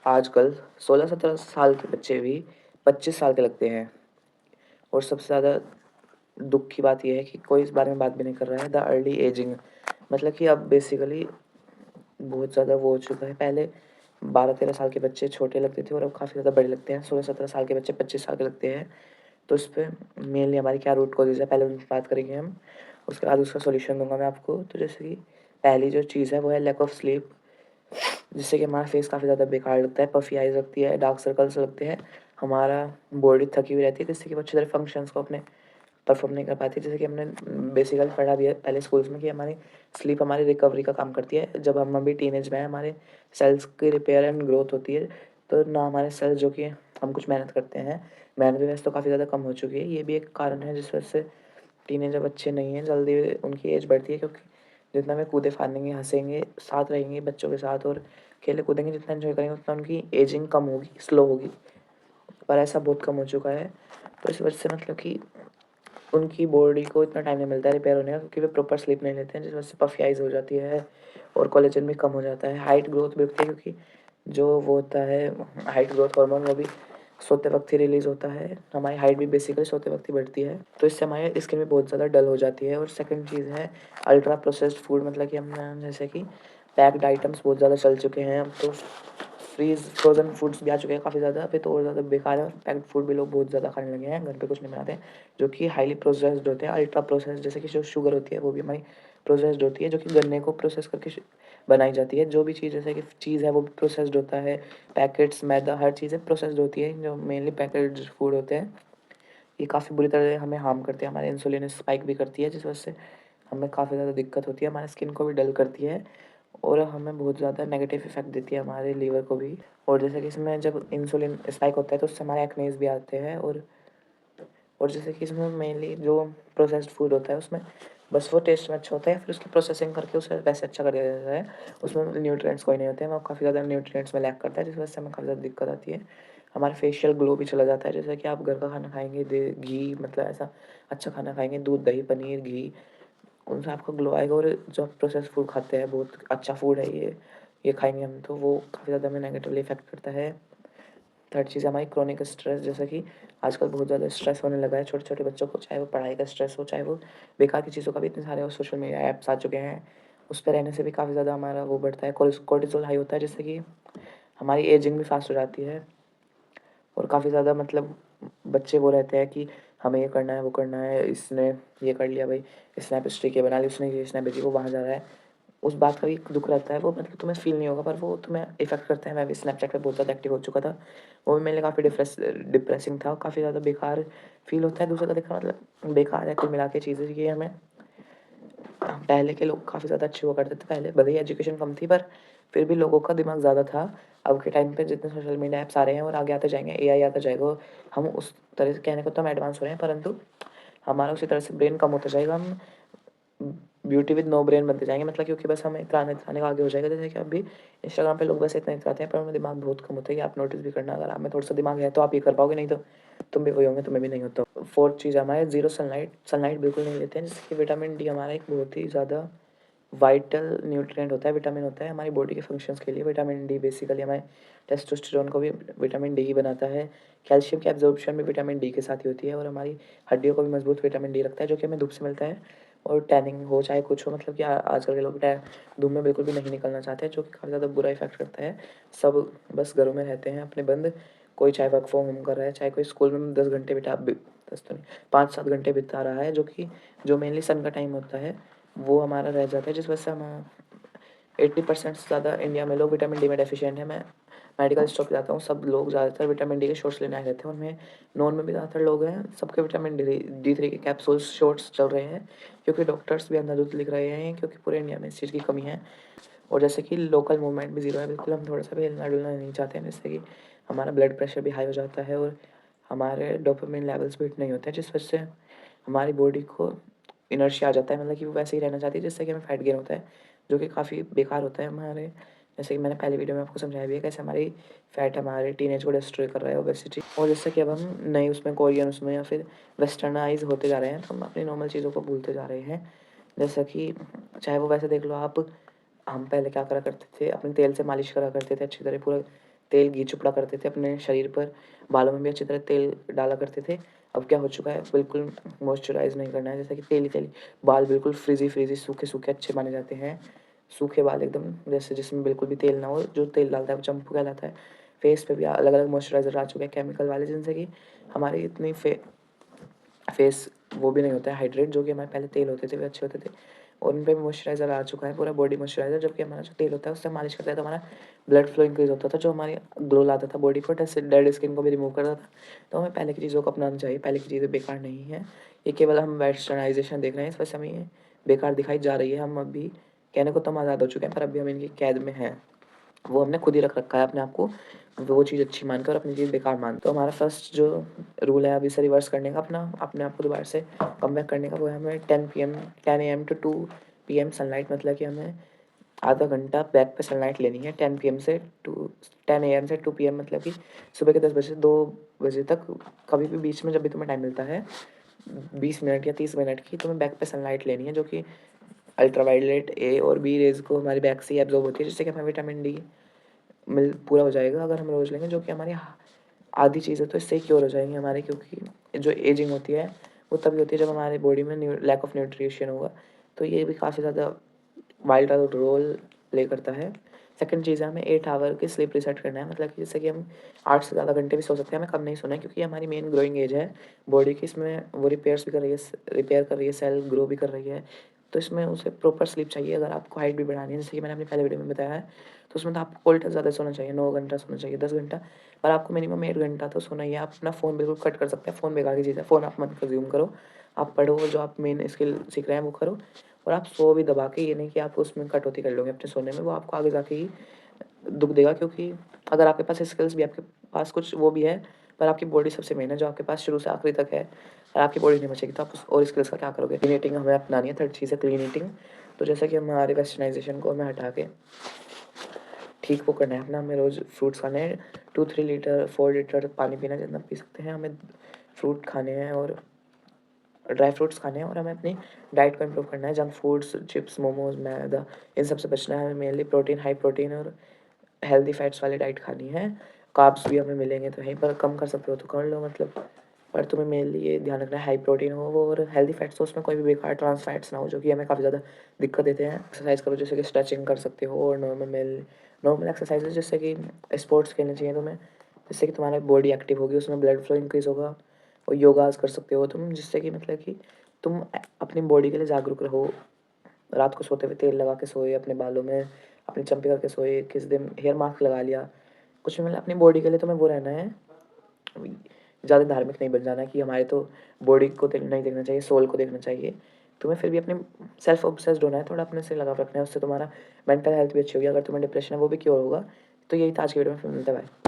आजकल 16-17 साल के बच्चे भी 25 साल के लगते हैं। और सबसे ज़्यादा दुःख की बात ये है कि कोई इस बारे में बात भी नहीं कर रहा है, द अर्ली एजिंग। मतलब कि अब बेसिकली बहुत ज़्यादा वो हो चुका है। पहले 12-13 साल के बच्चे छोटे लगते थे और अब काफ़ी ज़्यादा बड़े लगते हैं। 16-17 साल के बच्चे 25 साल के लगते हैं। तो इस पे मेनली हमारी क्या रूट कॉजेज़ है, पहले उन पे बात करेंगे हम। उसके बाद उसका सॉल्यूशन दूँगा मैं आपको। तो जैसे कि पहली जो चीज़ है वो है लैक ऑफ स्लीप, जिससे कि हमारा फेस काफ़ी ज़्यादा बेकार लगता है, पफ़ी आइज़ लगती है, डार्क सर्कल्स लगते हैं। हमारा बॉडी थकी हुई रहती है, जिससे कि वो अच्छी तरह फंक्शंस को अपने परफ़ॉर्म नहीं कर पाती। जैसे कि हमने बेसिकली पढ़ा भी है पहले स्कूल्स में कि हमारी स्लीप हमारी रिकवरी का काम करती है। जब हम अभी टीनेज में हैं, हमारे सेल्स की रिपेयर एंड ग्रोथ होती है, तो ना हमारे सेल्स जो कि हम कुछ मेहनत करते हैं, मेहनत भी वैसे तो काफ़ी ज़्यादा कम हो चुकी है। ये भी एक कारण है जिस वजह से टीनेजर बच्चे नहीं हैं, जल्दी उनकी एज बढ़ती है, क्योंकि जितना वे कूदे फानेंगे, हँसेंगे, साथ रहेंगे बच्चों के साथ और खेले कूदेंगे, जितना एंजॉय करेंगे, उतना उनकी एजिंग कम होगी, स्लो होगी। पर ऐसा बहुत कम हो चुका है। तो इस वजह से मतलब कि उनकी बॉडी को इतना टाइम नहीं मिलता है रिपेयर होने का, क्योंकि वे प्रॉपर स्लीप नहीं लेते हैं, जिस वजह से पफी आइज़ हो जाती है और कोलेजन भी कम हो जाता है। हाइट ग्रोथ भी रुकती है, क्योंकि जो वो होता है हाइट ग्रोथ हार्मोन, वो भी सोते वक्त ही रिलीज़ होता है। हमारी हाइट भी बेसिकली सोते वक्त ही बढ़ती है, तो इससे हमारी स्किन भी बहुत ज़्यादा डल हो जाती है। और सेकंड चीज़ है अल्ट्रा प्रोसेस्ड फूड, मतलब कि हम जैसे कि पैक्ड आइटम्स बहुत ज़्यादा चल चुके हैं अब तो। फ्रोज़न फूड्स भी आ चुके हैं काफ़ी ज़्यादा, अभी तो और ज़्यादा बेकार है। पैक्ड फूड भी लोग बहुत ज़्यादा खाने लगे हैं, घर पे कुछ नहीं बनाते हैं, जो कि हाईली प्रोसेस्ड होते हैं, अल्ट्रा प्रोसेस्ड। जैसे कि जो शुगर होती है वो भी हमारी प्रोसेस्ड होती है, जो कि गन्ने को प्रोसेस करके बनाई जाती है। जो भी चीज़ जैसे कि चीज़ है वो भी प्रोसेस्ड होता है। पैकेट्स, मैदा, हर चीज़ें प्रोसेस्ड होती है। जो मेनली पैकेज्ड फूड होते हैं, ये काफ़ी बुरी तरह हमें हार्म करते हैं, हमारे इंसुलिन स्पाइक भी करती है, जिस वजह से हमें काफ़ी ज़्यादा दिक्कत होती है, हमारे स्किन को भी डल करती है और हमें बहुत ज़्यादा नेगेटिव इफ़ेक्ट देती है हमारे लीवर को भी। और जैसे कि इसमें जब इंसुलिन स्पाइक होता है तो उससे हमारे एक्नेज़ भी आते हैं। और जैसे कि इसमें मेनली जो प्रोसेस्ड फूड होता है उसमें बस वो टेस्ट में अच्छा होता है, फिर उसकी प्रोसेसिंग करके उसे वैसे अच्छा कर दिया जाता है। उसमें न्यूट्रिएंट्स कोई नहीं होते हैं, वो काफ़ी ज़्यादा न्यूट्रिएंट्स में लैक करता है, जिस वजह से हमें काफ़ी ज़्यादा दिक्कत आती है। हमारा फेशियल ग्लो भी चला जाता है। जैसे कि आप घर का खाना खाएँगे, दे घी, मतलब ऐसा अच्छा खाना खाएँगे, दूध, दही, पनीर, घी, उनसे आपको ग्लो आएगा। और जो आप प्रोसेस्ड फूड खाते हैं, बहुत अच्छा फूड है ये खाएँगे हम तो वो काफ़ी ज़्यादा हमें नेगेटिवली इफ़ेक्ट करता है। थर्ड चीज़ है हमारी क्रोनिक स्ट्रेस, जैसा कि आजकल बहुत ज़्यादा स्ट्रेस होने लगा है छोटे-छोटे बच्चों को, चाहे वो पढ़ाई का स्ट्रेस हो, चाहे वो बेकार की चीज़ों का भी। इतने सारे सोशल मीडिया ऐप्स आ चुके हैं, उस पे रहने से भी काफ़ी ज़्यादा हमारा वो बढ़ता है, कोर्टिसोल हाई होता है, जिससे कि हमारी एजिंग भी फास्ट हो जाती है। और काफ़ी ज़्यादा मतलब बच्चे वो रहते हैं कि हमें ये करना है, वो करना है, इसने ये कर लिया भाई, स्नैप स्ट्रिक ये बना ली, उसने ये स्नैप भेजी, वो वहाँ जा रहा है। उस बात का भी दुःख रहता है, वो मतलब तुम्हें फ़ील नहीं होगा, पर वो तुम्हें इफ़ेक्ट करता है। मैं भी स्नैपचैट पे बहुत ज़्यादा एक्टिव हो चुका था। वो भी मेरे लिए काफ़ी डिप्रेसिंग था, काफ़ी ज़्यादा बेकार फ़ील होता है। दूसरों का देखना मतलब बेकार है, कुल मिला के चीज़ें ये हमें। पहले के लोग काफ़ी ज़्यादा अच्छे हुआ करते थे, पहले भले ही एजुकेशन कम थी, पर फिर भी लोगों का दिमाग ज़्यादा था। अब के टाइम पे जितने सोशल मीडिया ऐप्स आ रहे हैं और आगे आते जाएँगे, एआई आता जाएगा, हम उस तरह से कहने को तो हम एडवांस हो रहे हैं, परंतु हमारा उसी तरह से ब्रेन कम होता जाएगा। हम ब्यूटी विद नो ब्रेन बनते जाएँगे, मतलब क्योंकि बस हमें इतराने का आगे हो जाएगा। जैसे कि अभी इंस्टाग्राम पे लोग बस इतना इतराते हैं, पर उनमें दिमाग बहुत कम होता है। ये आप नोटिस भी करना, अगर आप में थोड़ा-सा दिमाग है तो आप ये कर पाओगे, नहीं तो तुम भी वही होंगे, तुम्हें भी नहीं होता। फोर्थ चीज़ हमारे ज़ीरो सनलाइट, सनलाइट बिल्कुल नहीं लेते हैं, जिससे कि विटामिन डी हमारा एक बहुत ही ज़्यादा वाइटल न्यूट्रिएंट होता है, विटामिन होता है हमारी बॉडी के फंक्शंस के लिए। विटामिन डी बेसिकली हमारे टेस्टोस्टेरोन को भी विटामिन डी ही बनाता है। कैल्शियम की एब्ज़ॉर्प्शन भी विटामिन डी के साथ ही होती है और हमारी हड्डियों को भी मजबूत विटामिन डी रखता है, जो कि हमें धूप से मिलता है। और टैनिंग हो चाहे कुछ हो, मतलब कि आजकल के लोग धूप में बिल्कुल भी नहीं निकलना चाहते हैं, जो कि काफ़ी ज़्यादा बुरा इफ़ेक्ट करता है। सब बस घरों में रहते हैं अपने बंद, कोई चाहे वर्क फ्रॉम होम कर रहा है, चाहे कोई स्कूल में 10 घंटे बिता 10 तो नहीं 5-7 घंटे बिता रहा है, जो मेनली सन का टाइम होता है वो हमारा रह जाता है, जिस वजह से हम 80% से ज़्यादा इंडिया में लोग विटामिन डी में डेफिशिएंट है। मैं मेडिकल स्टोर पे जाता हूँ, सब लोग ज़्यादातर विटामिन डी के शॉट्स लेने आए रहते हैं और मैं नॉन में भी ज़्यादातर लोग हैं, सबके विटामिन डी3 के कैप्सूल्स शॉट्स चल रहे हैं, क्योंकि डॉक्टर्स भी अंधाधुंध लिख रहे हैं, क्योंकि पूरे इंडिया में इस चीज़ की कमी है। और जैसे कि लोकल मूवमेंट भी ज़ीरो है, बिल्कुल हम थोड़ा-सा भी हिलना-डुलना नहीं चाहते हैं, जिससे कि हमारा ब्लड प्रेशर भी हाई हो जाता है और हमारे डोपामाइन लेवल्स भी हिट नहीं होते हैं, जिस वजह से हमारी बॉडी को इनर्शिया आ जाता है, मतलब कि वो वैसे ही रहना चाहती है, जिससे कि हमें फैट गेन होता है, जो कि काफ़ी बेकार होता है हमारे। जैसे कि मैंने पहले वीडियो में आपको समझाया भी है, कैसे हमारी फैट हमारे टीनेज को डिस्ट्रॉय कर रहा है ओबेसिटी। और जैसे कि अब हम नए उसमें कोरियन उसमें या फिर वेस्टर्नाइज़ होते जा रहे हैं, तो हम अपनी नॉर्मल चीज़ों को भूलते जा रहे हैं। जैसा कि चाहे वो वैसे देख लो आप, हम पहले क्या करा करते थे, अपने तेल से मालिश करा करते थे अच्छी तरह, पूरा तेल घी चुपड़ा करते थे अपने शरीर पर, बालों में भी अच्छी तरह तेल डाला करते थे। अब क्या हो चुका है, बिल्कुल मॉइस्चराइज़ नहीं करना है, जैसा कि तेली-तेली बाल बिल्कुल फ्रिज़ी-फ्रिज़ी, सूखे-सूखे अच्छे माने जाते हैं। सूखे बाल एकदम जैसे जिसमें बिल्कुल भी तेल ना हो, जो तेल डालता है वो चंपू कहलाता है। फेस पे भी अलग-अलग मॉइस्चराइज़र आ चुके हैं केमिकल वाले, जिनसे कि हमारी इतनी फेस वो भी नहीं होता है हाइड्रेट, जो कि हमारे पहले तेल होते थे, वे अच्छे होते थे। और उन पे भी मॉइस्चराइज़र आ चुका है, पूरा बॉडी मॉइस्चराइज़र, जबकि हमारा जो तेल होता है उससे मालिश करते हैं तो हमारा ब्लड फ्लो इंक्रीज़ होता था, जो हमारी ग्लो लाता था बॉडी पर, डेड स्किन को भी रिमूव करता था। तो हमें पहले की चीज़ों को अपनाना चाहिए, पहले की चीज़ें बेकार नहीं हैं। ये केवल हम वेस्टर्नाइज़ेशन देख रहे हैं, इस वजह से हमें ये बेकार दिखाई जा रही है। हम अभी कहने को तो हम आज़ाद हो चुके हैं, पर अभी हम इनकी कैद में हैं। वो हमने खुद ही रख रखा है अपने आप को, वो चीज़ अच्छी मानकर और अपनी चीज़ बेकार मान। तो हमारा फर्स्ट जो रूल है अभी से रिवर्स करने का, अपना अपने आप को दोबारा से कमबैक करने का, वो है हमें 10 AM टू 2 PM सनलाइट, मतलब कि हमें आधा घंटा बैक पे सनलाइट लेनी है 10 AM से 2 PM, मतलब कि सुबह के 10 बजे से 2 बजे तक, कभी भी बीच में जब भी तुम्हें टाइम मिलता है 20 मिनट या 30 मिनट की, तुम्हें बैक पे सनलाइट लेनी है, जो कि अल्ट्रावायलेट ए और बी रेज़ को हमारी बैक से ही एब्ज़ॉर्ब होती है, जिससे कि हमें विटामिन डी मिल पूरा हो जाएगा अगर हम रोज़ लेंगे, जो कि हमारी आधी चीज़ें तो इससे ही क्योर हो जाएंगी हमारे, क्योंकि जो एजिंग होती है वो तभी होती है जब हमारे बॉडी में लैक ऑफ न्यूट्रिशन होगा। तो ये भी काफ़ी ज़्यादा वाइल्ड रोल प्ले करता है। सेकंड चीज़ है, हमें 8 आवर की स्लीप रीसेट करना है, मतलब कि जैसे कि हम 8 से ज़्यादा घंटे भी सो सकते हैं, हमें कम नहीं सोना है, क्योंकि हमारी मेन ग्रोइंग एज है बॉडी की, इसमें वो रिपेयर्स भी कर रही है, रिपेयर कर रही है, सेल ग्रो भी कर रही है। तो इसमें उसे प्रॉपर स्लीप चाहिए अगर आपको हाइट भी बढ़ानी है, जैसे कि मैंने अपनी पहले वीडियो में बताया है। तो उसमें तो आपको उल्टा ज़्यादा सोना चाहिए, 9 घंटा सोना चाहिए, 10 घंटा, पर आपको मिनिमम 8 घंटा तो सोना ही है। आप अपना फ़ोन बिल्कुल कट कर सकते हैं, फ़ोन बेकार की चीज़ है, फ़ोन आप मत कंज़्यूम करो। आप पढ़ो, जो आप मेन स्किल सीख रहे हैं वो करो, और आप सो भी दबा के, ये नहीं कि आप उसमें कटौती कर लोगे अपने सोने में, वो आपको आगे जाके ही दुःख देगा। क्योंकि अगर आपके पास स्किल्स भी, आपके पास कुछ वो भी है, पर आपकी बॉडी सबसे मेन है, जो आपके पास शुरू से आखिरी तक है, और आपकी बॉडी नहीं बचेगी तो आप उस और स्किल्स का क्या करोगे। क्लीन ईटिंग हमें अपनानी है, थर्ड चीज़ है क्लीन ईटिंग। तो जैसा कि हमारे वेस्टर्नाइजेशन को हमें हटा के ठीक वो करना है अपना, हमें रोज़ फ्रूट्स खाने हैं, 2-3 लीटर 4 लीटर पानी पीना है, जितना पी सकते हैं। हमें फ्रूट खाने हैं और ड्राई फ्रूट्स खाने हैं, और हमें अपनी डाइट को इम्प्रूव करना है। जंक फूड्स, चिप्स, मोमोज, मैदा, इन सब से बचना है। हमें मेनली प्रोटीन, हाई प्रोटीन और हेल्दी फैट्स वाली डाइट खानी है। कार्ब्स भी हमें मिलेंगे तो यहीं पर कम कर सकते हो तो कर लो, मतलब, पर तुम्हें मेनली ये ध्यान रखना है हाई प्रोटीन हो वो, और हेल्दी फैट्स हो, उसमें कोई भी बेकार ट्रांस फैट्स ना हो, जो कि हमें काफ़ी ज़्यादा दिक्कत देते हैं। एक्सरसाइज करो, जैसे कि स्ट्रेचिंग कर सकते हो, और नॉर्मल एक्सरसाइजेज, जैसे कि स्पोर्ट्स खेलने चाहिए तुम्हें, जिससे कि तुम्हारी बॉडी एक्टिव होगी, उसमें ब्लड फ्लो इंक्रीज़ होगा। और योगाज़ कर सकते हो तुम, जिससे कि मतलब कि तुम अपनी बॉडी के लिए जागरूक रहो। रात को सोते हुए तेल लगा के सोए, अपने बालों में अपनी चंपी करके सोए, किस दिन हेयर मास्क लगा लिया, कुछ भी, मतलब अपनी बॉडी के लिए तुम्हें वो रहना है। ज़्यादा धार्मिक नहीं बन जाना है कि हमारे तो बॉडी को नहीं देखना चाहिए, सोल को देखना चाहिए। तुम्हें फिर भी अपने सेल्फ ऑब्सेस्ड होना है, थोड़ा अपने से लगाव रखना है, उससे तुम्हारा मेंटल हेल्थ भी अच्छी होगी। अगर तुम्हें डिप्रेशन है वो भी क्योर होगा। तो यही था आज की वीडियो में, फिर मिलते हैं, बाय।